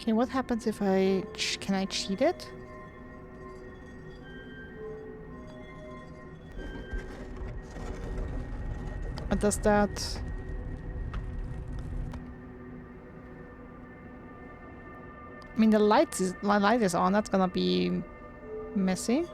Okay, what happens if I... Can I cheat it? Or does that... I mean, the light is on. That's gonna be messy.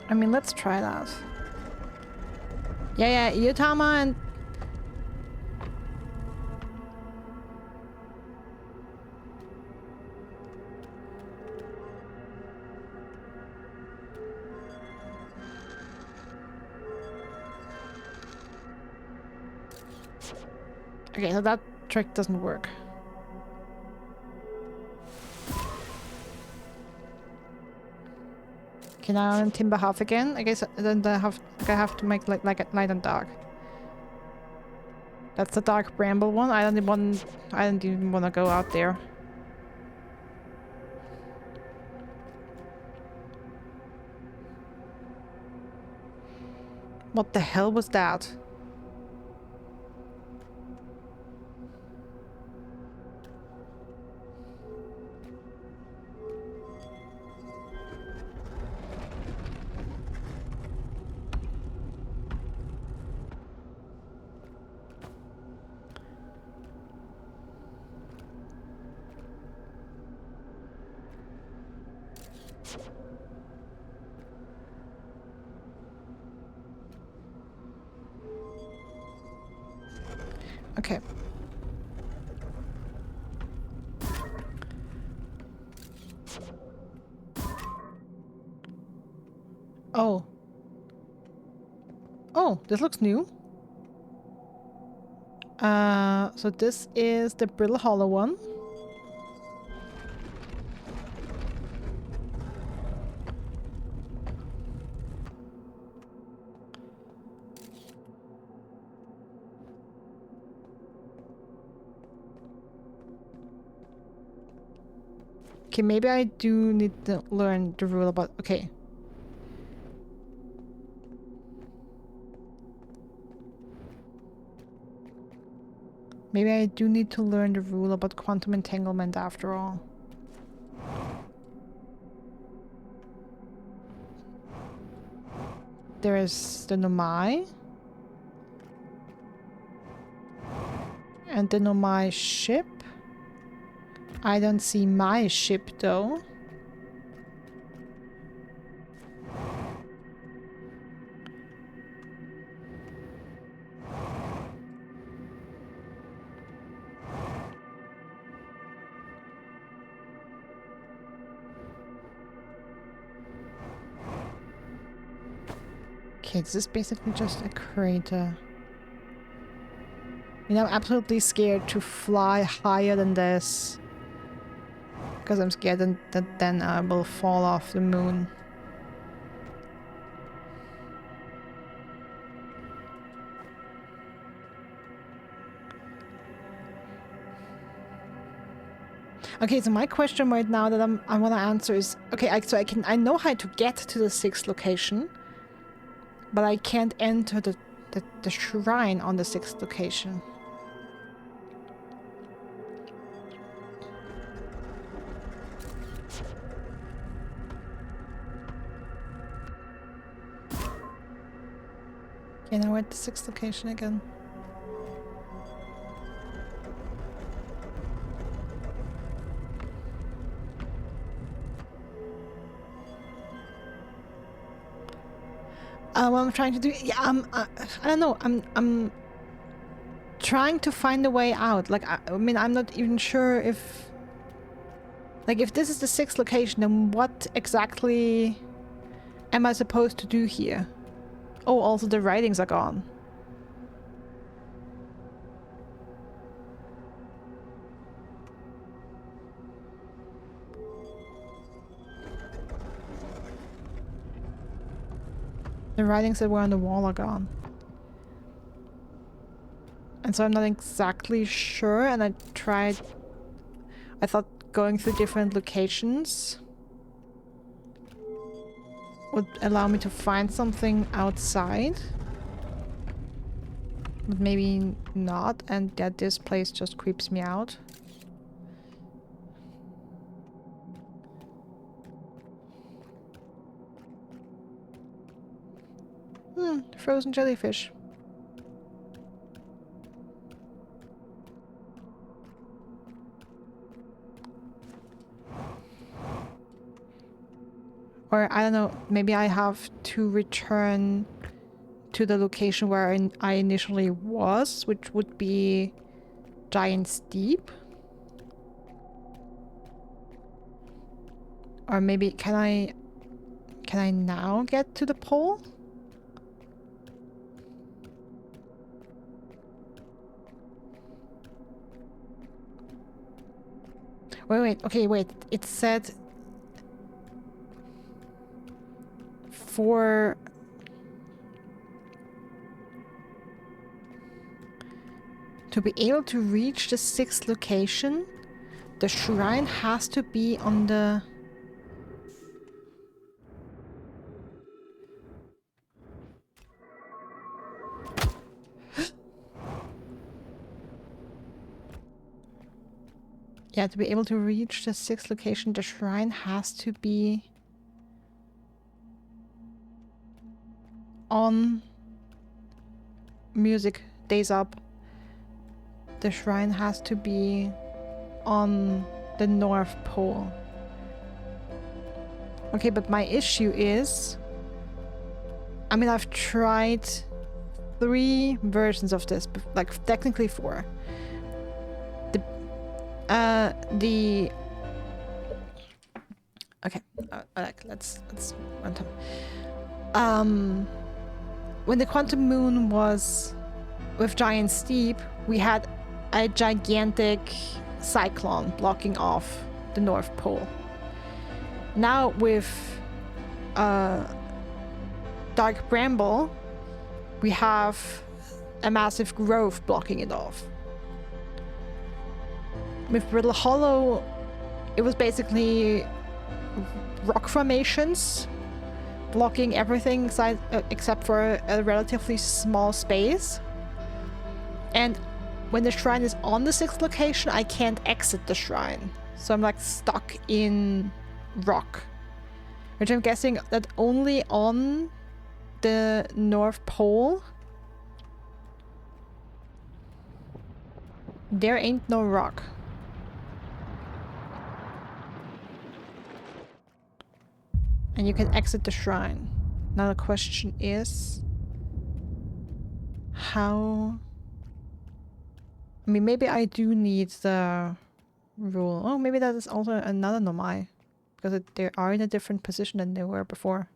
I mean, let's try that. Yeah, Yutama and... Okay, so that trick doesn't work. Okay, now I'm in Timber Half again. I guess then I have to make like a light and dark. That's the dark bramble one. I don't even want to go out there. What the hell was that? Okay. Oh. Oh, this looks new. So this is the Brittle Hollow one. Okay, maybe I do need to learn the rule about... Okay. Maybe I do need to learn the rule about quantum entanglement after all. There is the Nomai. And the Nomai ship. I don't see my ship though. Okay, this is basically just a crater. I mean, I'm absolutely scared to fly higher than this. Because I'm scared that then I will fall off the moon. Okay, so my question right now that I want to answer is, okay, I know how to get to the 6th location, but I can't enter the shrine on the 6th location. Okay, now we're at the 6th location again. What I'm trying to do, yeah, I don't know, I'm trying to find a way out. Like, I mean, I'm not even sure if... Like, if this is the 6th location, then what exactly am I supposed to do here? Oh, also the writings are gone. The writings that were on the wall are gone. And so I'm not exactly sure, and I thought going through different locations would allow me to find something outside. But maybe not, and that this place just creeps me out. Frozen jellyfish. Or I don't know, maybe I have to return to the location where I initially was, which would be Giant's Deep. Or maybe can I now get to the pole? Wait, okay, wait. It said for to be able to reach the 6th location, the shrine has to be on the... Yeah, to be able to reach the 6th location, the shrine has to be on music days up. The shrine has to be on the North Pole. Okay, but my issue is... I mean, I've tried 3 versions of this, like technically 4. Okay, let's run time. When the Quantum Moon was with Giant Steep, we had a gigantic cyclone blocking off the North Pole. Now with Dark Bramble, we have a massive grove blocking it off. With Brittle Hollow, it was basically rock formations blocking everything except for a relatively small space. And when the shrine is on the 6th location, I can't exit the shrine. So I'm like stuck in rock. Which I'm guessing that only on the North Pole there ain't no rock. And you can exit the shrine. Now the question is... how... I mean, maybe I do need the rule. Oh, maybe that is also another Nomai. Because they are in a different position than they were before.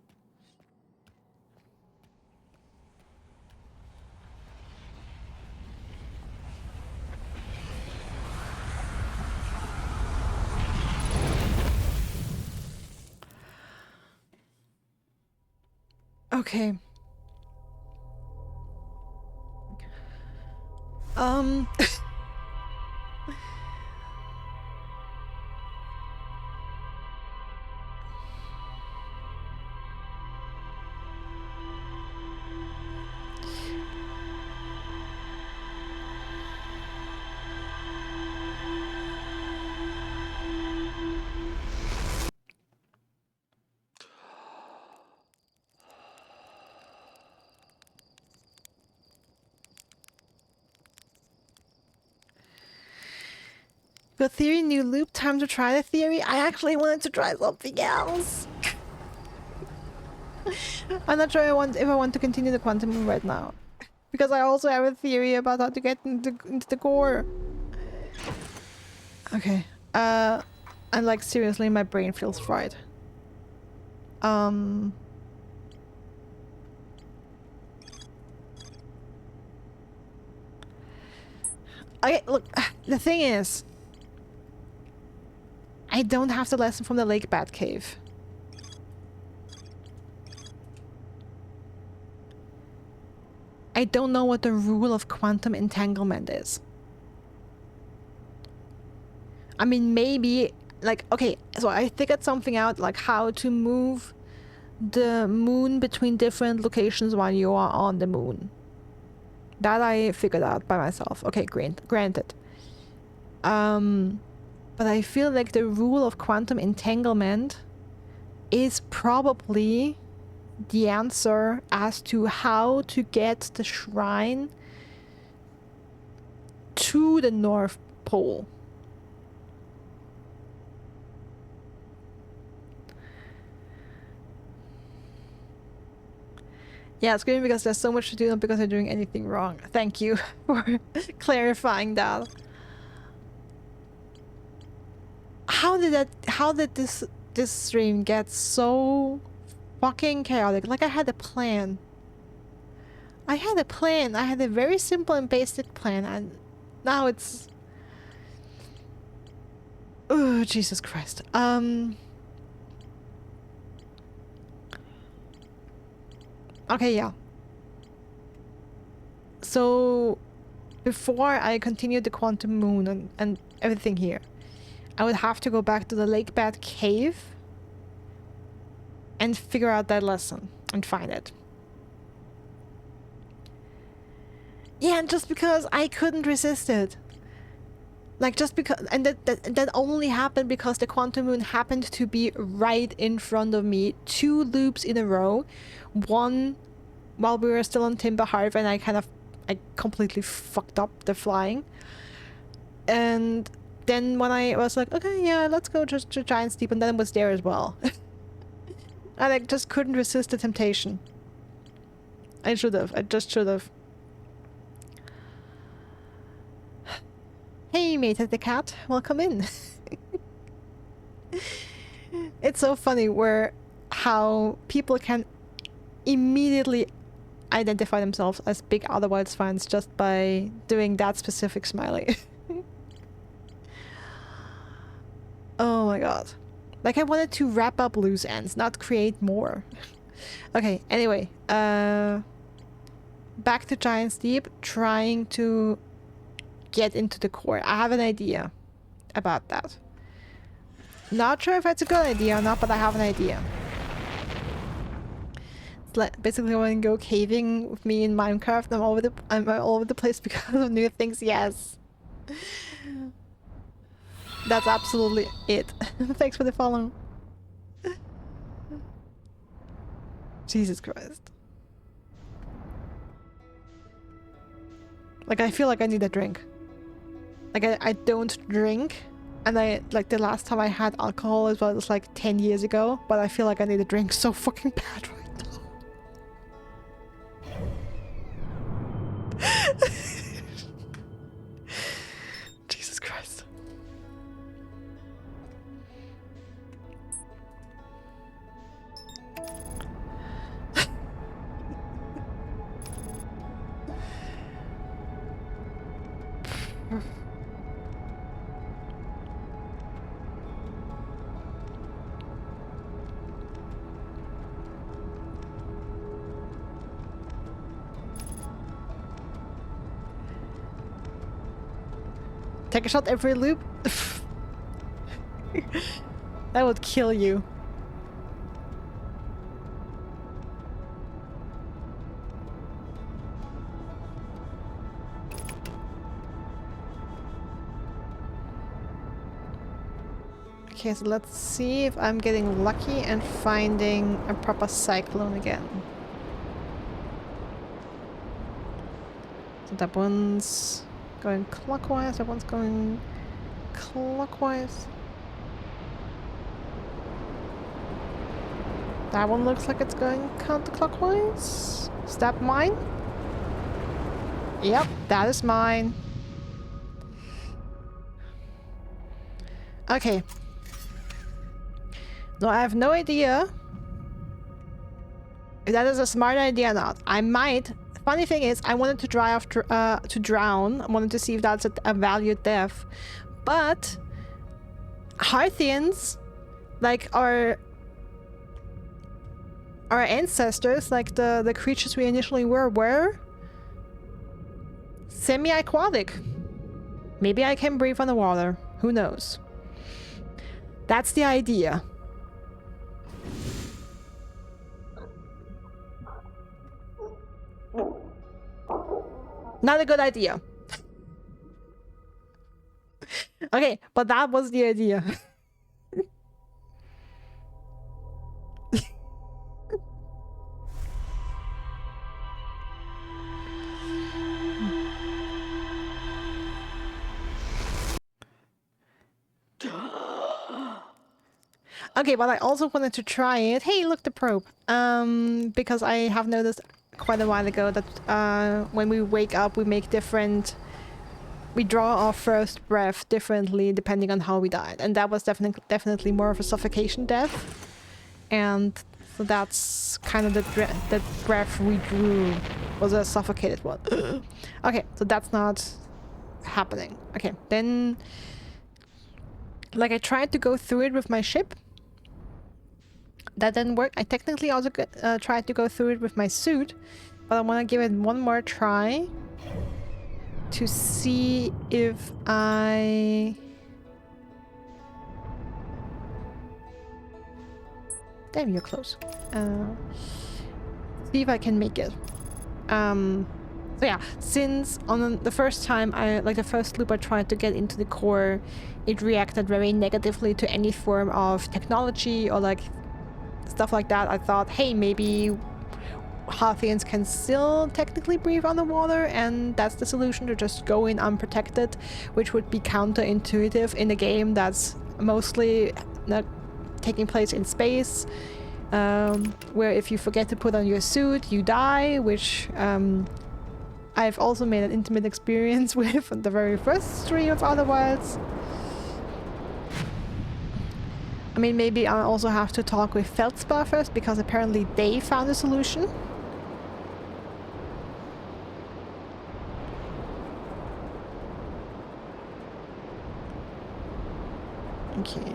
Okay. Good theory, new loop, time to try the theory. I actually wanted to try something else. I'm not sure if I want to continue the quantum move right now. Because I also have a theory about how to get into the core. Okay. And like seriously, my brain feels fried. Okay, look, the thing is, I don't have the lesson from the Lake Bat Cave. I don't know what the rule of quantum entanglement is. I mean, maybe, like, okay, so I figured something out, like how to move the moon between different locations while you are on the moon. That I figured out by myself. Okay, granted. But I feel like the rule of quantum entanglement is probably the answer as to how to get the shrine to the North Pole. Yeah, it's great because there's so much to do, not because they're doing anything wrong. Thank you for clarifying that. How did this stream get so fucking chaotic? Like, I had a plan. I had a very simple and basic plan, and now it's... Oh, Jesus Christ. Okay, yeah. So, before I continued the quantum moon and everything here, I would have to go back to the lake bed cave and figure out that lesson and find it. Yeah, and just because I couldn't resist it. Like, just because... And that only happened because the quantum moon happened to be right in front of me. 2 loops in a row. One while we were still on Timber Harbor, and I completely fucked up the flying. And then when I was like, okay, yeah, let's go just to Giant's Deep, and then it was there as well. And I just couldn't resist the temptation. I just should have. Hey, mate at the cat, welcome in. It's so funny how people can immediately identify themselves as big Outer Wilds fans just by doing that specific smiley. Oh my god. Like, I wanted to wrap up loose ends, not create more. Okay, anyway. Back to Giant's Deep, trying to get into the core. I have an idea about that. Not sure if it's a good idea or not, but I have an idea. It's like basically when you go caving with me in Minecraft, I'm all over the place because of new things. Yes. That's absolutely it. Thanks for the follow. Jesus Christ. Like, I feel like I need a drink. Like, I don't drink, and like, the last time I had alcohol as well was like 10 years ago, but I feel like I need a drink so fucking bad right now. Jesus Christ. Take a shot every loop? That would kill you. Okay, so let's see if I'm getting lucky and finding a proper cyclone again. So that one's going clockwise, that one's going clockwise. That one looks like it's going counterclockwise. Is that mine? Yep, that is mine. Okay. No, I have no idea if that is a smart idea or not. I might. Funny thing is, I wanted to try after to drown. I wanted to see if that's a valued death, but Harthians, like our ancestors, like the creatures we initially were, Semi-aquatic. Maybe I can breathe on the water. Who knows? That's the idea. Not a good idea. Okay, but that was the idea. Okay, but I also wanted to try it. Hey, look, the probe. Because I have noticed quite a while ago that when we wake up, we make different... We draw our first breath differently depending on how we died. And that was definitely more of a suffocation death. And so that's kind of the breath we drew was a suffocated one. Okay, so that's not happening. Okay, then... Like, I tried to go through it with my ship. That didn't work. I technically also tried to go through it with my suit. But I want to give it one more try. To see if I... Damn, you're close. See if I can make it. So yeah, since on the first time the first loop I tried to get into the core, it reacted very negatively to any form of technology or like stuff like that. I thought, hey, maybe Harthians can still technically breathe underwater, and that's the solution, to just go in unprotected, which would be counterintuitive in a game that's mostly taking place in space, where if you forget to put on your suit, you die, which I've also made an intimate experience with on the very first stream of Outer Wilds. I mean, maybe I also have to talk with Feldspar first, because apparently they found a solution. Okay.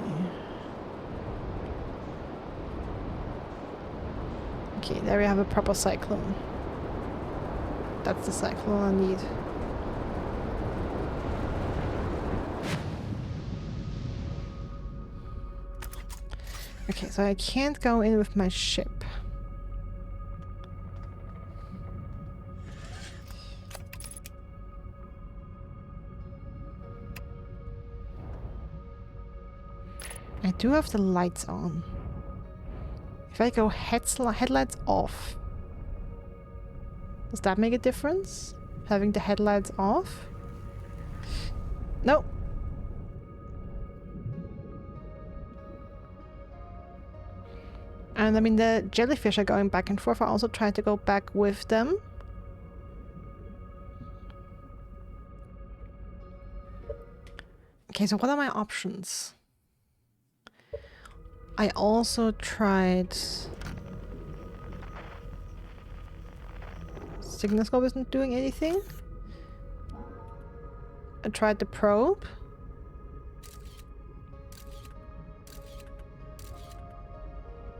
Okay, there we have a proper cyclone. That's the cyclone I need. Okay, so I can't go in with my ship. I do have the lights on. If I go headlights off, does that make a difference? Having the headlights off? No. And I mean, the jellyfish are going back and forth. I also tried to go back with them. Okay, so what are my options? I also tried... Signal scope isn't doing anything. I tried the probe.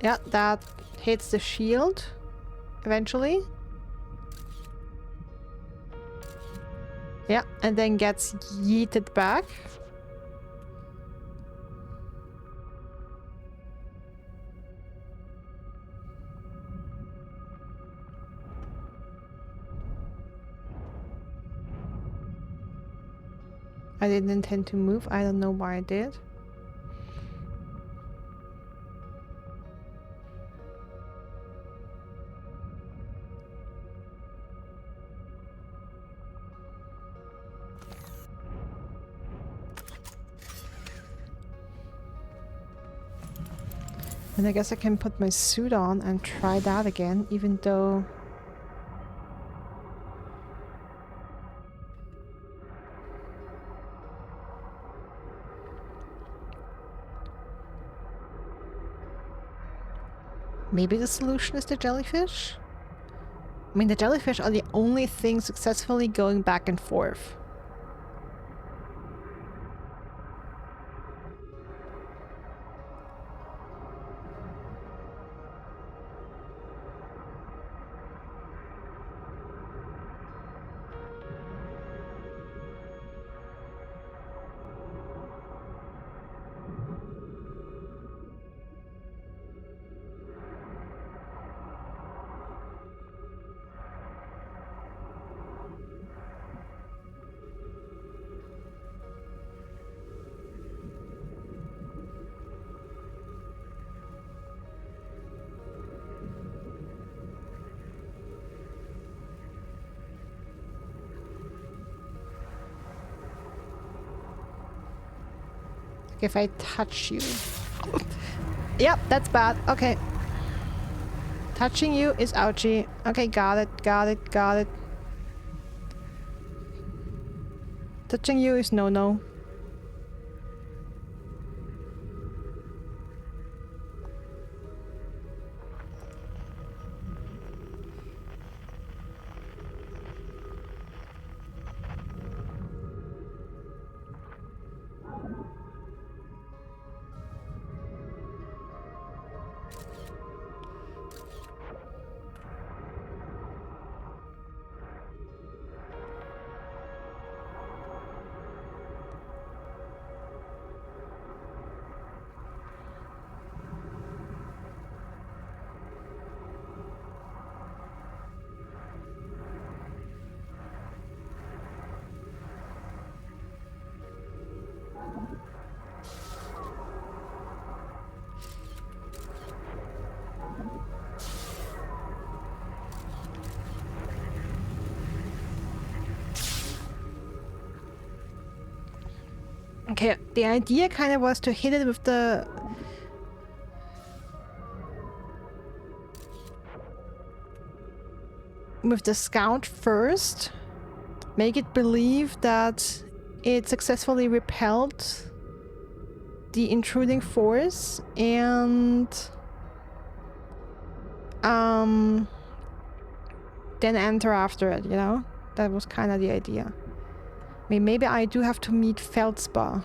Yeah, that hits the shield eventually. Yeah, and then gets yeeted back. I didn't intend to move. I don't know why I did. And I guess I can put my suit on and try that again, even though... Maybe the solution is the jellyfish? I mean, the jellyfish are the only thing successfully going back and forth. if I touch you. Yep, that's bad. Okay. Touching you is ouchy. Okay, got it, got it, got it. Touching you is no-no. Okay, the idea kind of was to hit it with the... scout first. Make it believe that it successfully repelled the intruding force and... then enter after it, you know? That was kind of the idea. I mean, maybe I do have to meet Feldspar.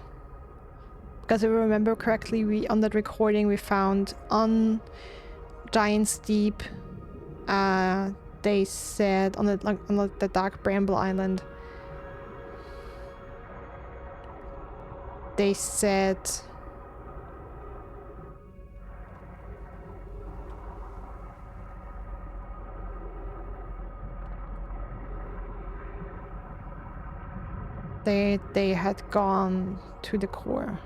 Because if I remember correctly, on that recording we found on Giant's Deep, they said on the Dark Bramble Island, they said they had gone to the core.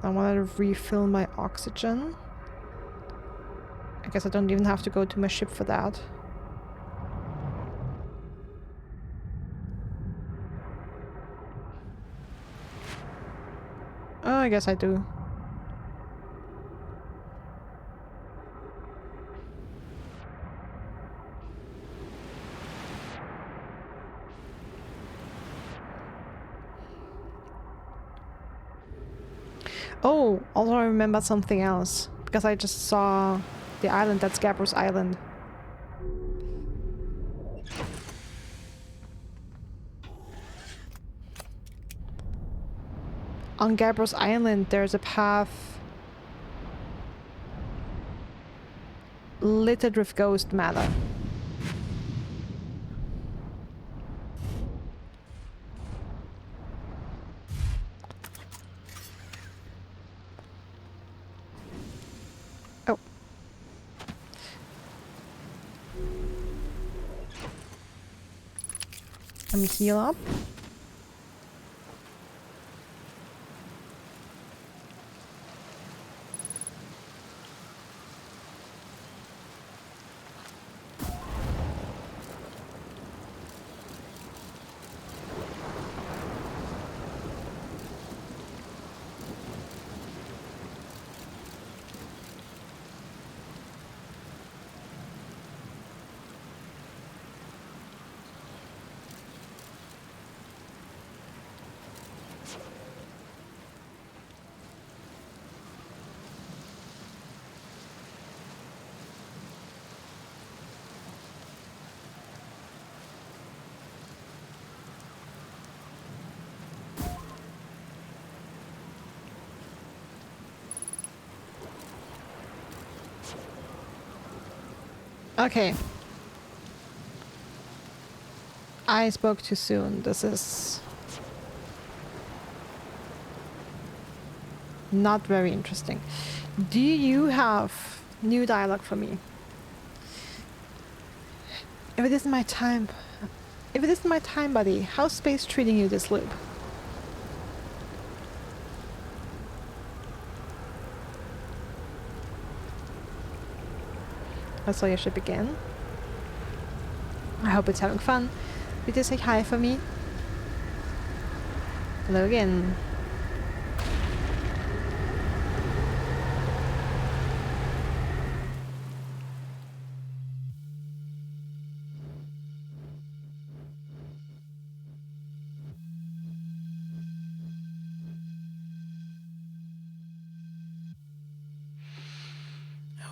I wanted to refill my oxygen. I guess I don't even have to go to my ship for that. Oh, I guess I do. Oh, also I remembered something else. Because I just saw the island, that's Gabbros Island. On Gabbros Island, there's a path littered with ghost matter. Oh. Let me heal up. Okay. I spoke too soon. This is not very interesting. Do you have new dialogue for me? If it isn't my time, buddy, how's space treating you this loop? That's how you should begin. I hope it's having fun. Would you say hi for me? Hello again.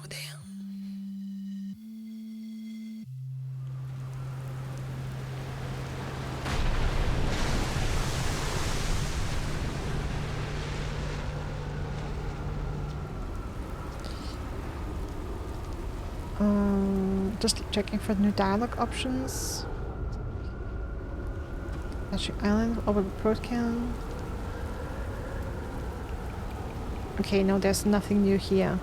damn. Just checking for new dialogue options. Statue Island, over the Protecan. Okay, no, there's nothing new here.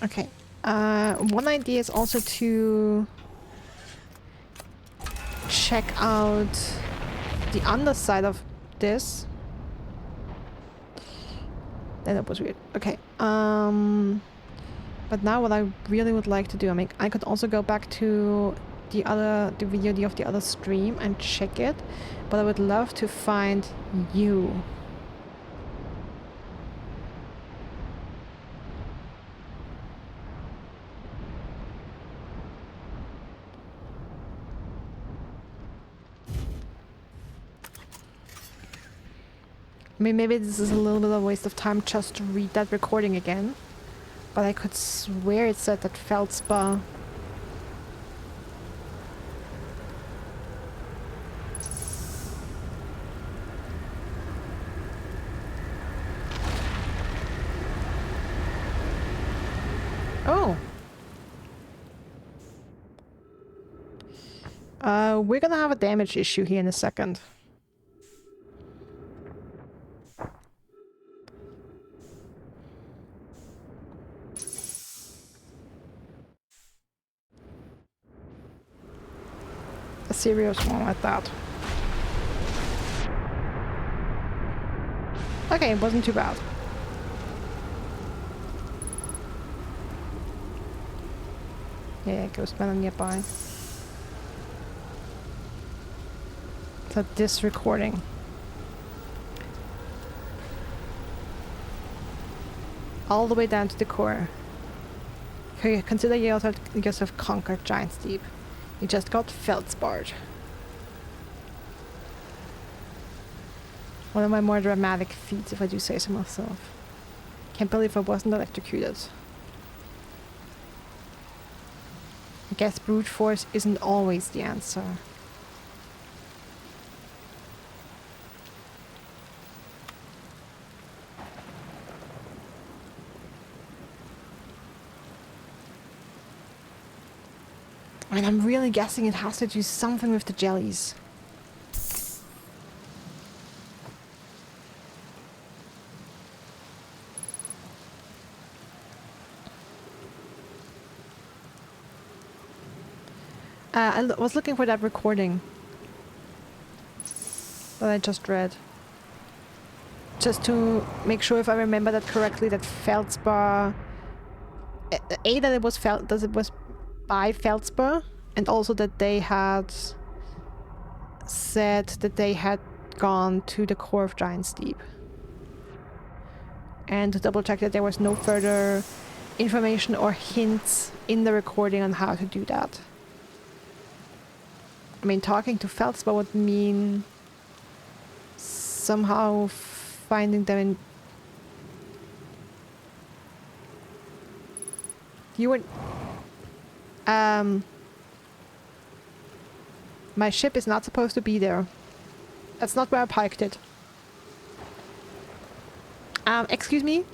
Okay. One idea is also to check out the underside of this. That was weird. Okay. But now what I really would like to do, I mean, I could also go back to the VOD of the other stream and check it, but I would love to find you. I mean, maybe this is a little bit of a waste of time just to read that recording again. But I could swear it said that Feldspar. Oh. We're gonna have a damage issue here in a second. A serious one like that. Okay, it wasn't too bad. Yeah, Ghost Man nearby. So this recording. All the way down to the core. Okay, consider yourself conquered Giant's Deep. You just got feldsparred. One of my more dramatic feats, if I do say so myself. Can't believe I wasn't electrocuted. I guess brute force isn't always the answer. I mean, I'm really guessing it has to do something with the jellies. I was looking for that recording that I just read. Just to make sure if I remember that correctly, that Feldspar... that it was by Feldspar, and also that they had said that they had gone to the core of Giant's Deep. And to double check that there was no further information or hints in the recording on how to do that. I mean, talking to Feldspar would mean somehow finding them in... You would... My ship is not supposed to be there. That's not where I parked it. Excuse me?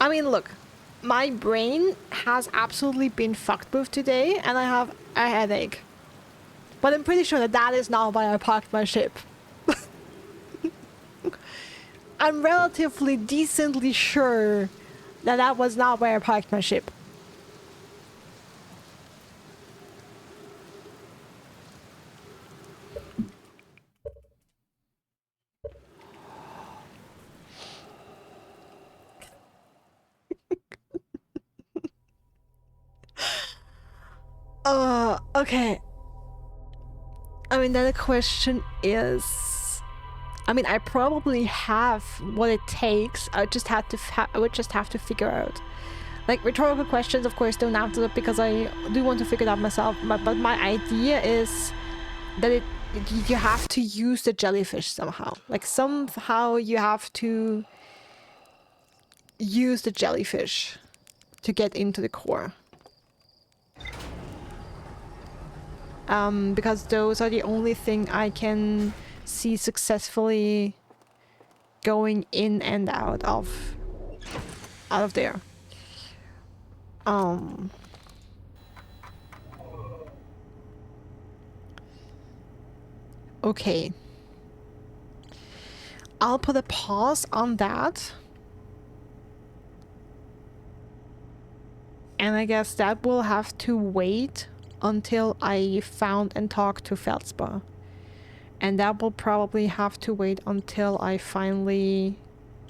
I mean, look. My brain has absolutely been fucked with today, and I have a headache. But I'm pretty sure that that is not why I parked my ship. I'm relatively decently sure Now that was not where I parked my ship. Okay. I mean, then the question is, I mean, I probably have what it takes. I would just have to figure out. Like, rhetorical questions, of course, don't answer it because I do want to figure it out myself. But my idea is that you have to use the jellyfish somehow. Like, somehow you have to use the jellyfish to get into the core. Because those are the only thing I can see successfully going in and out of there. Okay. I'll put a pause on that. And I guess that will have to wait until I found and talked to Feldspar. And that will probably have to wait until I finally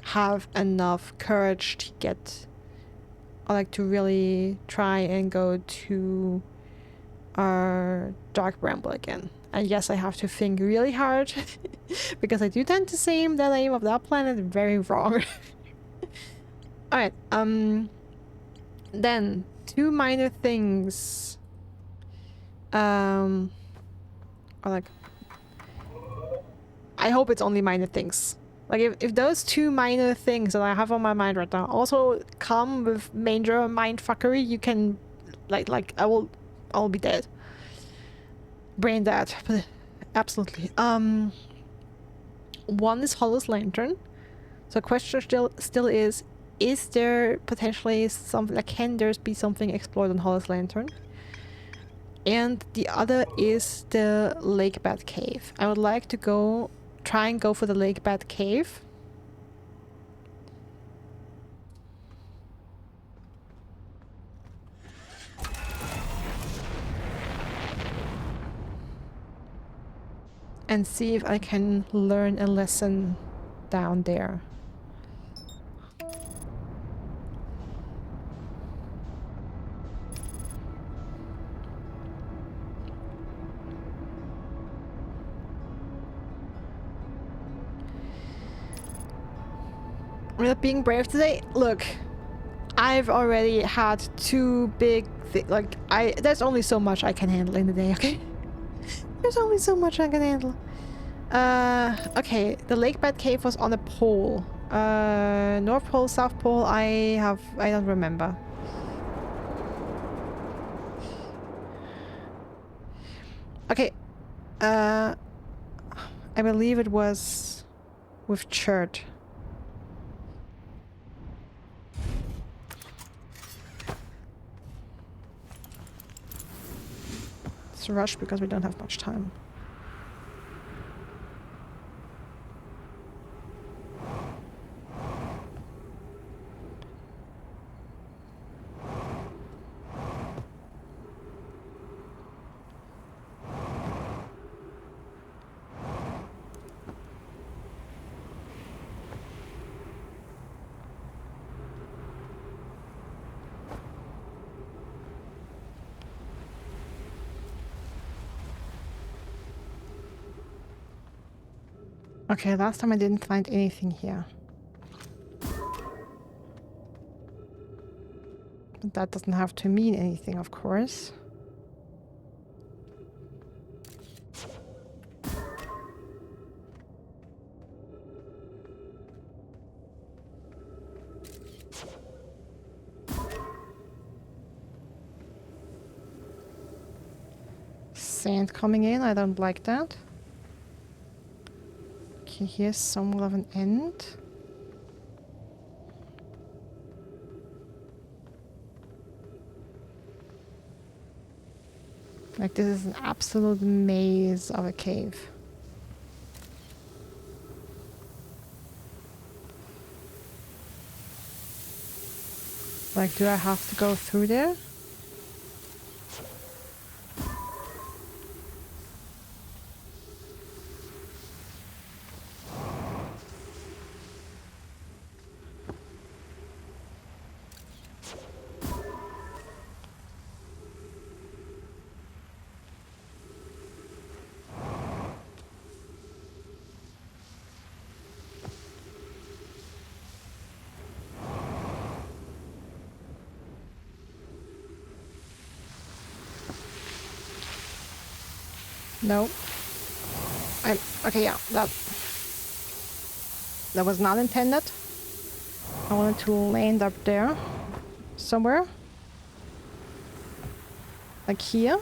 have enough courage to get, or like to really try and go to our Dark Bramble again. And yes, I have to think really hard because I do tend to say the name of that planet very wrong. Alright, then two minor things. Or like, I hope it's only minor things. Like if those two minor things that I have on my mind right now also come with major mindfuckery, you can like I'll be dead. Brain dead. Absolutely. One is Hollow's Lantern. So the question still is there potentially something, like, can there be something explored on Hollow's Lantern? And the other is the Lake Bat Cave. I would like to try and go for the Lake Bat Cave. And see if I can learn a lesson down there. With being brave today, look, I've already had two big there's only so much I can handle in the day, okay? There's only so much I can handle. Okay, the Lake Bat Cave was on a pole. North Pole, South Pole, I don't remember. Okay, I believe it was with Chert. It's a rush because we don't have much time. Okay, last time I didn't find anything here. But that doesn't have to mean anything, of course. Sand coming in, I don't like that. Okay, here's somewhat of an end. Like, this is an absolute maze of a cave. Like, do I have to go through there? No. Okay, yeah, that was not intended. I wanted to land up there somewhere. Like here.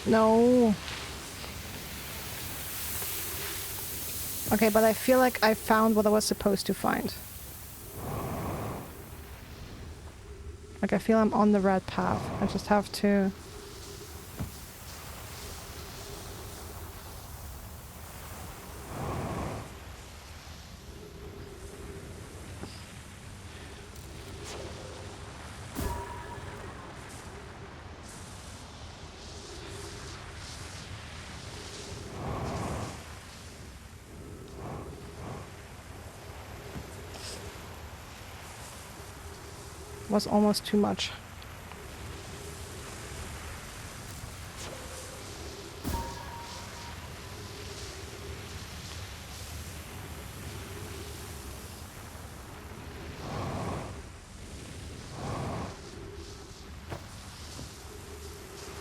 No. Okay, but I feel like I found what I was supposed to find. Like, I feel I'm on the right path. I just have to... was almost too much.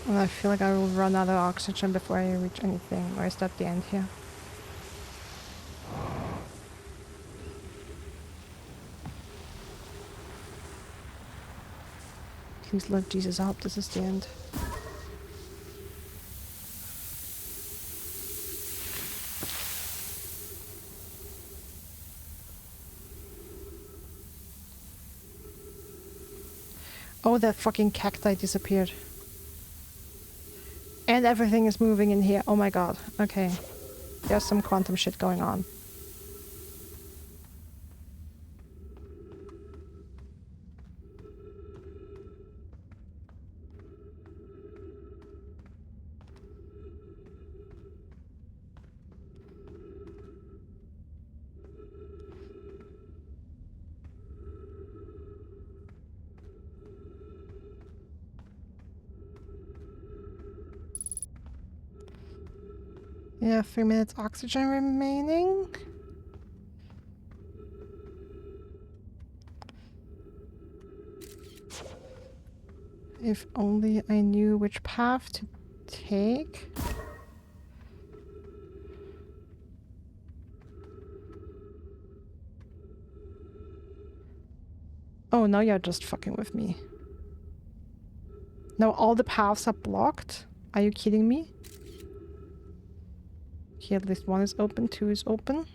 And I feel like I will run out of oxygen before I reach anything. Or is that the end here? Please, Lord Jesus, I hope this is the end. Oh, that fucking cacti disappeared. And everything is moving in here. Oh my god. Okay. There's some quantum shit going on. Yeah, 3 minutes oxygen remaining. If only I knew which path to take. Oh, now you're just fucking with me. Now all the paths are blocked? Are you kidding me? Okay, at least 1 is open, 2 is open.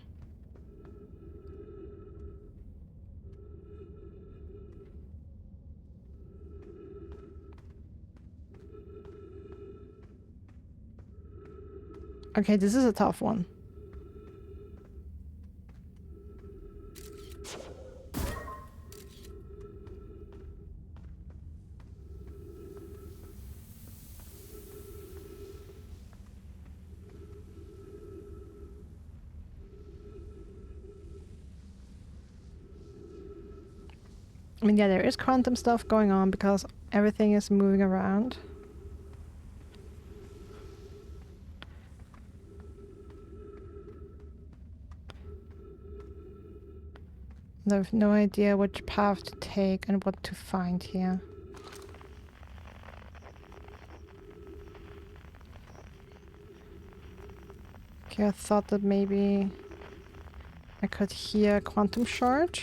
Okay, this is a tough one. I mean, yeah, there is quantum stuff going on because everything is moving around. I have no idea which path to take and what to find here. Okay, I thought that maybe I could hear a quantum shard.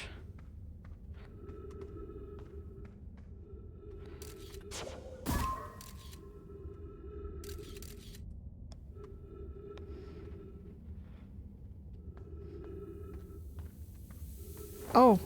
Oh!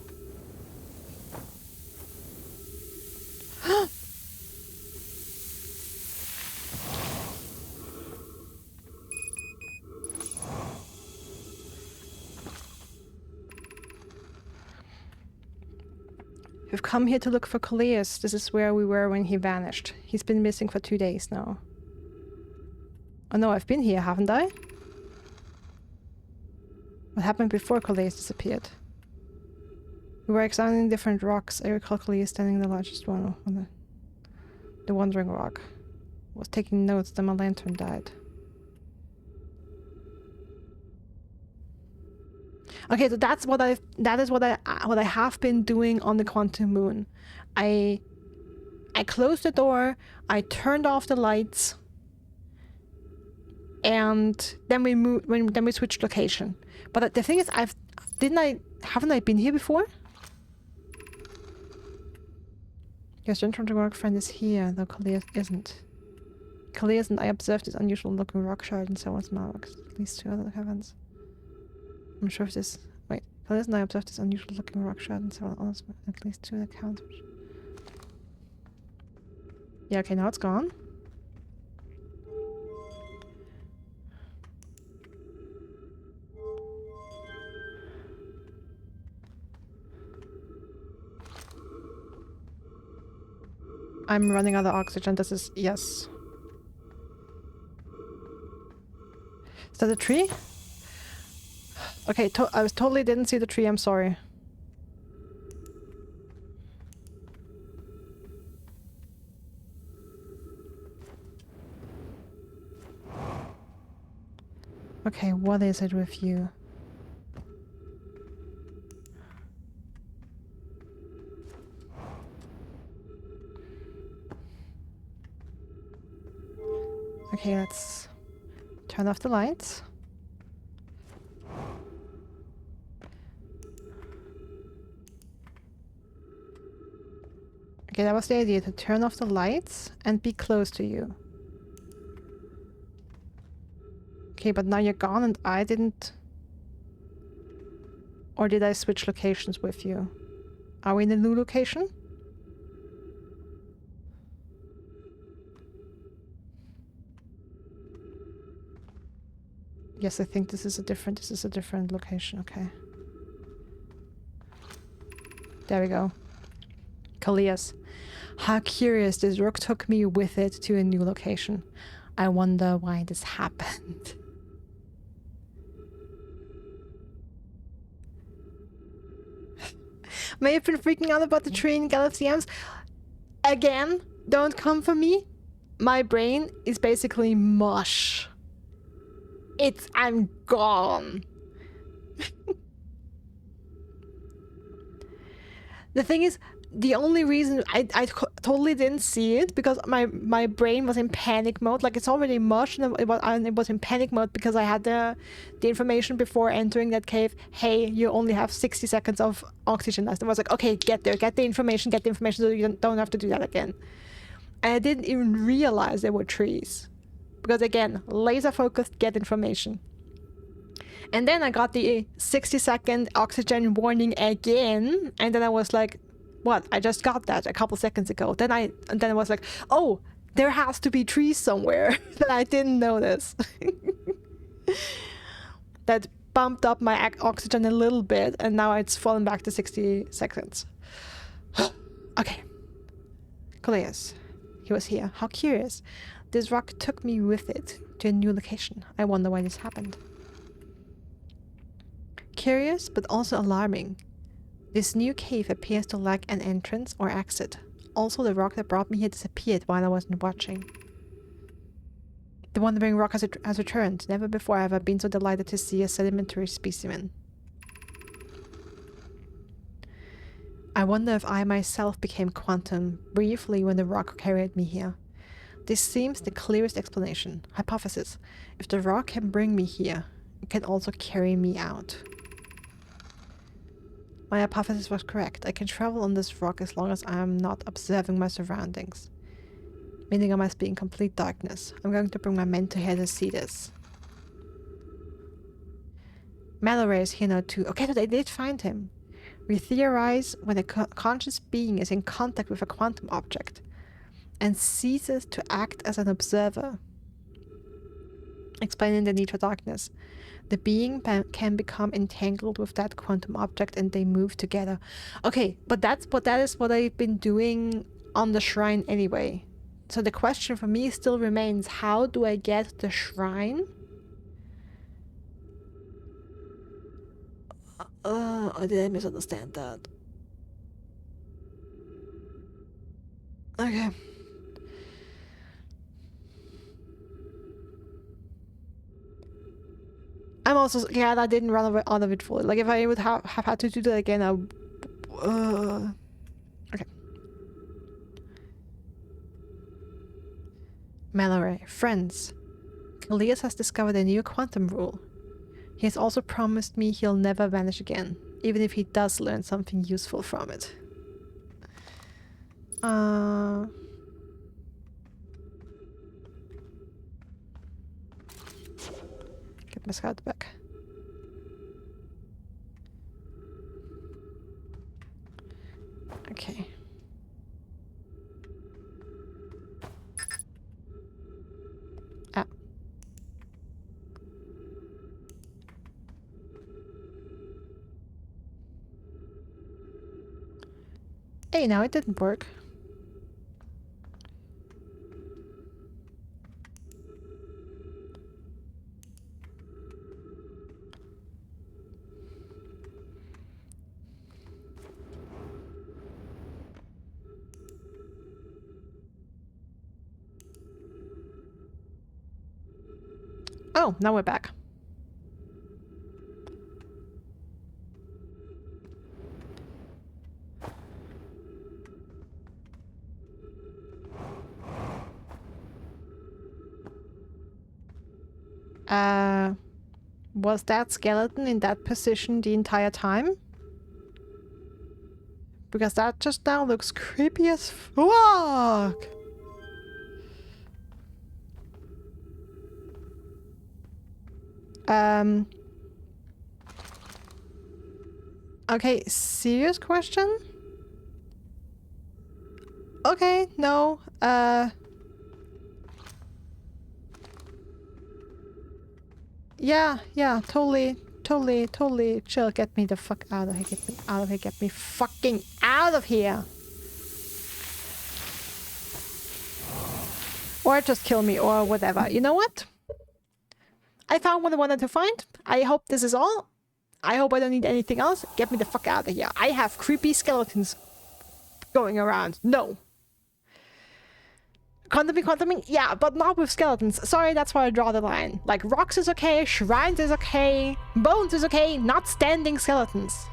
We've come here to look for Coleus. This is where we were when he vanished. He's been missing for 2 days now. Oh no, I've been here, haven't I? What happened before Coleus disappeared? We were examining different rocks. I recall Coleus standing in the largest one on the Wandering Rock. I was taking notes, then my lantern died. Okay, so that is what I have been doing on the Quantum Moon. I closed the door, I turned off the lights, and then we switched location. But the thing is, haven't I been here before? Yes, your work friend is here, though Coleus isn't. Coleus and I observed this unusual looking rock shard and so on marks. At least 2 other heavens. I'm sure if this... Wait. Coleus and I observed this unusual looking rock shard and so on at least 2 accounts. Yeah, okay, now it's gone. I'm running out of oxygen. This is... Yes. Is that a tree? Okay, I totally didn't see the tree. I'm sorry. Okay, what is it with you? Okay, let's turn off the lights. Okay, that was the idea, to turn off the lights and be close to you. Okay, but now you're gone and I didn't... Or did I switch locations with you? Are we in a new location? Yes, I think this is a different location, okay. There we go. Coleus. How curious, this rock took me with it to a new location. I wonder why this happened. May have been freaking out about the tree in Galaxy M's. Again, don't come for me. My brain is basically mush. I'm gone. The thing is, the only reason I totally didn't see it because my brain was in panic mode. Like, it's already mush and it was in panic mode because I had the information before entering that cave. Hey, you only have 60 seconds of oxygen left. I was like, okay, get there, get the information so you don't have to do that again. And I didn't even realize there were trees. Because again, laser focused, get information. And then I got the 60-second oxygen warning again, and then I was like, what? I just got that a couple seconds ago. Then I was like, oh, there has to be trees somewhere that I didn't notice. That bumped up my oxygen a little bit, and now it's fallen back to 60 seconds. Okay. Coleus. He was here. How curious. This rock took me with it to a new location. I wonder why this happened. Curious, but also alarming. This new cave appears to lack an entrance or exit. Also, the rock that brought me here disappeared while I wasn't watching. The Wandering Rock has returned. Never before have I been so delighted to see a sedimentary specimen. I wonder if I myself became quantum briefly when the rock carried me here. This seems the clearest explanation. Hypothesis. If the rock can bring me here, it can also carry me out. My hypothesis was correct. I can travel on this rock as long as I am not observing my surroundings. Meaning I must be in complete darkness. I'm going to bring my men to here to see this. Mallory is here now too. Okay, so they did find him. We theorize when a conscious being is in contact with a quantum object and ceases to act as an observer. Explaining the need for darkness. The being can become entangled with that quantum object and they move together. Okay, but that is what I've been doing on the shrine anyway. So the question for me still remains, how do I get the shrine? Or did I misunderstand that? Okay. I'm also glad I didn't run out of it fully. Like, if I would have had to do that again, I... Okay. Mallory. Friends. Elias has discovered a new quantum rule. He has also promised me he'll never vanish again, even if he does learn something useful from it. Get my scout back. Okay. Ah. Hey, now it didn't work. Oh, now we're back. Was that skeleton in that position the entire time? Because that just now looks creepy as fuck! Okay, serious question? Okay, no, yeah, totally chill. Get me the fuck out of here, get me out of here, get me fucking out of here! Or just kill me, or whatever. You know what? I found what I wanted to find. I hope this is all. I hope I don't need anything else. Get me the fuck out of here. I have creepy skeletons going around. No. Quantuming? Yeah, but not with skeletons. Sorry, that's where I draw the line. Like, rocks is okay, shrines is okay, bones is okay, not standing skeletons.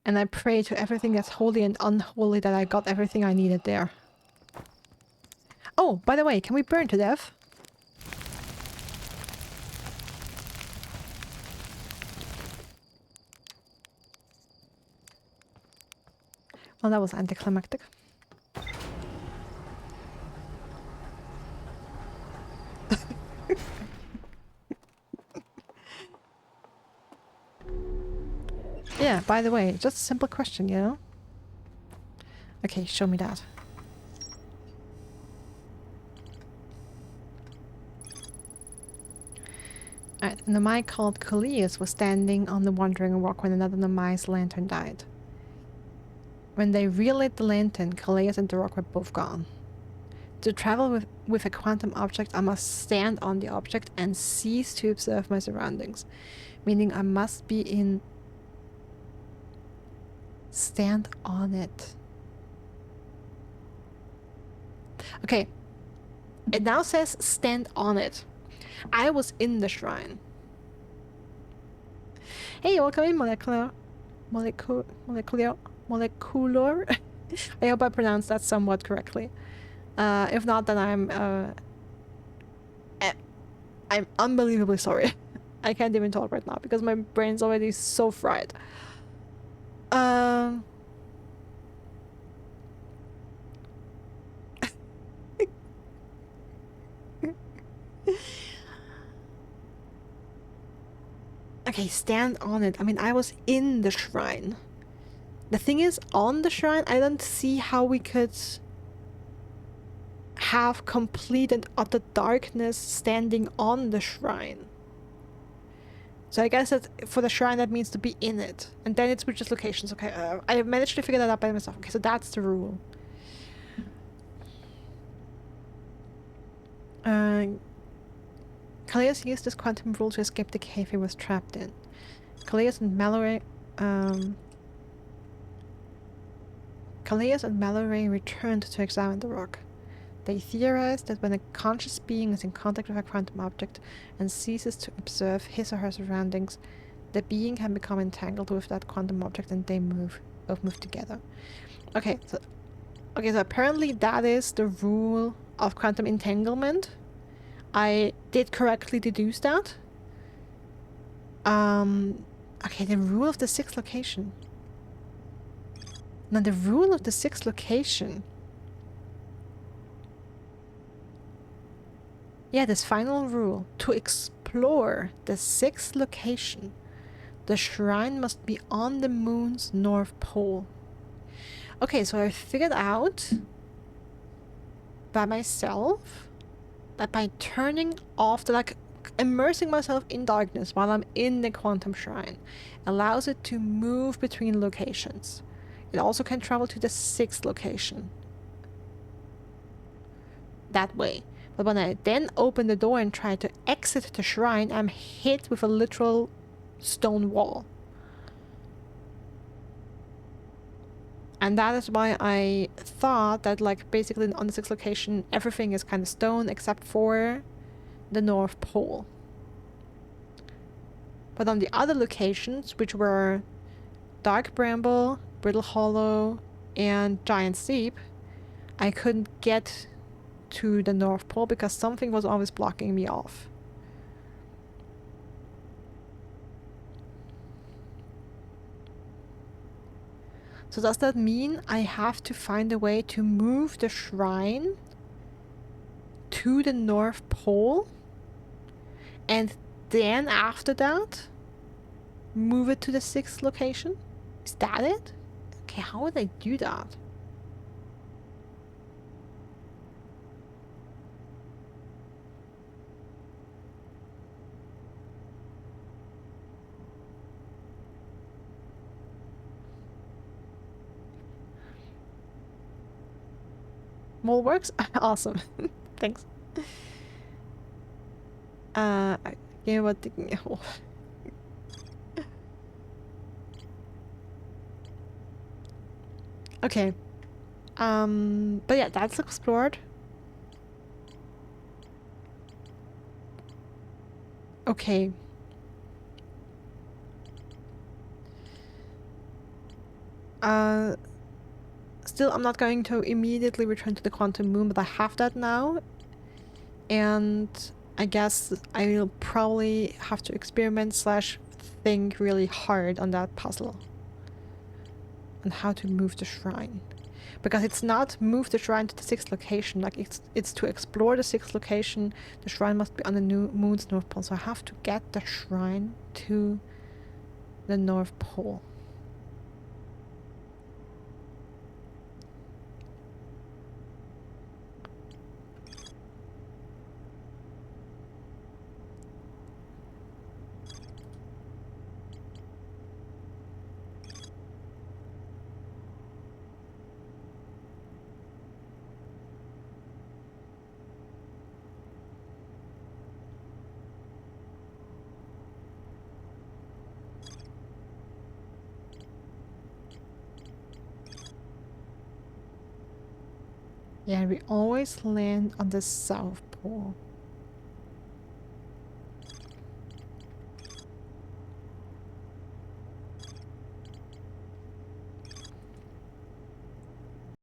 And I pray to everything that's holy and unholy that I got everything I needed there. Oh, by the way, can we burn to death? Well, that was anticlimactic. Yeah, by the way, just a simple question, you know? Okay, show me that. Alright, a Nomai called Coleus was standing on the Wandering Rock when another Nomai's lantern died. When they relit the lantern, Coleus and the rock were both gone. To travel with a quantum object, I must stand on the object and cease to observe my surroundings. Meaning I must be in... Stand on it. Okay. It now says stand on it. I was in the shrine. Hey, welcome in, molecular. I hope I pronounced that somewhat correctly. If not, then I'm unbelievably sorry. I can't even talk right now because my brain's already so fried. Okay, stand on it. I mean, I was in the shrine. The thing is, on the shrine, I don't see how we could have complete and utter darkness standing on the shrine. So I guess that for the shrine that means to be in it. And then it switches locations. Okay, I managed to figure that out by myself. Okay, so that's the rule. Callias used this quantum rule to escape the cave he was trapped in. Callias and Mallory returned to examine the rock. They theorized that when a conscious being is in contact with a quantum object and ceases to observe his or her surroundings, the being can become entangled with that quantum object and they both move together. Okay, so apparently that is the rule of quantum entanglement. I did correctly deduce that. Okay, the rule of the sixth location. Now the rule of the sixth location. Yeah, this final rule. To explore the sixth location, the shrine must be on the moon's north pole. Okay, so I figured out by myself that by turning off the, like, immersing myself in darkness while I'm in the quantum shrine allows it to move between locations. It also can travel to the sixth location. That way. But when I then open the door and try to exit the shrine, I'm hit with a literal stone wall. And that is why I thought that, like, basically on the sixth location, everything is kind of stone except for the North Pole. But on the other locations, which were Dark Bramble, Brittle Hollow, and Giant Steep, I couldn't get to the North Pole because something was always blocking me off. So does that mean I have to find a way to move the shrine to the North Pole? And then after that, move it to the sixth location? Is that it? Okay, how would I do that? Mole works? Awesome. Thanks. Yeah, what the... Okay. But yeah, that's explored. Okay. Still, I'm not going to immediately return to the quantum moon, but I have that now. And I guess I will probably have to experiment / think really hard on that puzzle. And how to move the shrine. Because it's not move the shrine to the sixth location, like it's to explore the sixth location. The shrine must be on the moon's north pole, so I have to get the shrine to the North Pole. Yeah, we always land on the South Pole.